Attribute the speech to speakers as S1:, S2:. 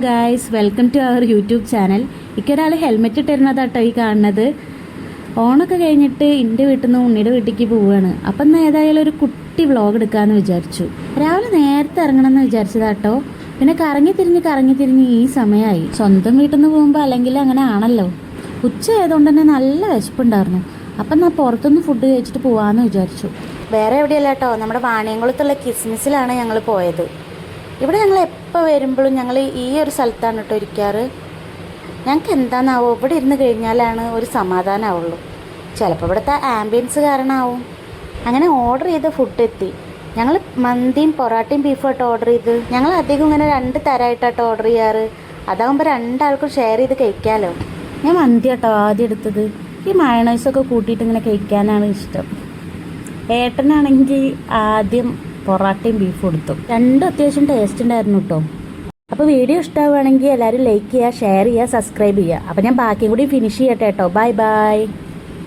S1: Guys, welcome to our YouTube channel. ഇക്കൊരാൾ helmet ഇട്ടിരുന്നതാട്ടോ ഈ കാണുന്നത്. ഓണൊക്കെ കഴിഞ്ഞിട്ട് എൻ്റെ വീട്ടിൽ നിന്ന് ഉണ്ണിയുടെ വീട്ടിലേക്ക് പോവുകയാണ്. അപ്പം എന്നാൽ ഏതായാലും ഒരു കുട്ടി വ്ളോഗ് എടുക്കാമെന്ന് വിചാരിച്ചു. രാവിലെ നേരത്തെ ഇറങ്ങണമെന്ന് വിചാരിച്ചതാട്ടോ. പിന്നെ കറങ്ങി തിരിഞ്ഞ് ഈ സമയമായി. സ്വന്തം വീട്ടിൽ നിന്ന് പോകുമ്പോൾ അല്ലെങ്കിൽ അങ്ങനെ ആണല്ലോ. ഉച്ച ആയതുകൊണ്ട് തന്നെ നല്ല വിശപ്പുണ്ടായിരുന്നു. അപ്പം ഞാൻ പുറത്തുനിന്ന് ഫുഡ് കഴിച്ചിട്ട് പോകാമെന്ന് വിചാരിച്ചു. വേറെ എവിടെയല്ല കേട്ടോ, നമ്മുടെ വാണിയംകുളത്തുള്ള കിസ്മിസിലാണ് ഞങ്ങൾ പോയത്. ഇവിടെ ഞങ്ങൾ എപ്പോൾ വരുമ്പോഴും ഞങ്ങൾ ഈ ഒരു സ്ഥലത്താണ് കേട്ടോ ഇരിക്കാറ്. ഞങ്ങൾക്ക് എന്താണെന്നാവോ ഇവിടെ ഇരുന്ന് കഴിഞ്ഞാലാണ് ഒരു സമാധാനമാവുള്ളൂ. ചിലപ്പോൾ ഇവിടുത്തെ ആംബിയൻസ് കാരണമാവും. അങ്ങനെ ഓർഡർ ചെയ്ത് ഫുഡ് എത്തി. ഞങ്ങൾ മന്തിയും പൊറാട്ടയും ബീഫും ആയിട്ട് ഓർഡർ ചെയ്ത്. ഞങ്ങൾ അധികം ഇങ്ങനെ 2 തരമായിട്ടാട്ടോ ഓർഡർ ചെയ്യാറ്. അതാകുമ്പോൾ 2 ആൾക്കും ഷെയർ ചെയ്ത് കഴിക്കാമല്ലോ. ഞാൻ മന്തി ആട്ടോ ആദ്യം എടുത്തത്. ഈ മയണൈസൊക്കെ കൂട്ടിയിട്ട് ഇങ്ങനെ കഴിക്കാനാണ് ഇഷ്ടം. ഏട്ടനാണെങ്കിൽ ആദ്യം പൊറാട്ടയും ബീഫും എടുത്തു. 2 അത്യാവശ്യം ടേസ്റ്റ് ഉണ്ടായിരുന്നു കേട്ടോ. അപ്പോൾ വീഡിയോ ഇഷ്ടമാവുകയാണെങ്കിൽ എല്ലാവരും ലൈക്ക് ചെയ്യുക, ഷെയർ ചെയ്യുക, സബ്സ്ക്രൈബ് ചെയ്യുക. അപ്പോൾ ഞാൻ ബാക്കിയും കൂടി ഫിനിഷ് ചെയ്യട്ടെ കേട്ടോ. Bye bye.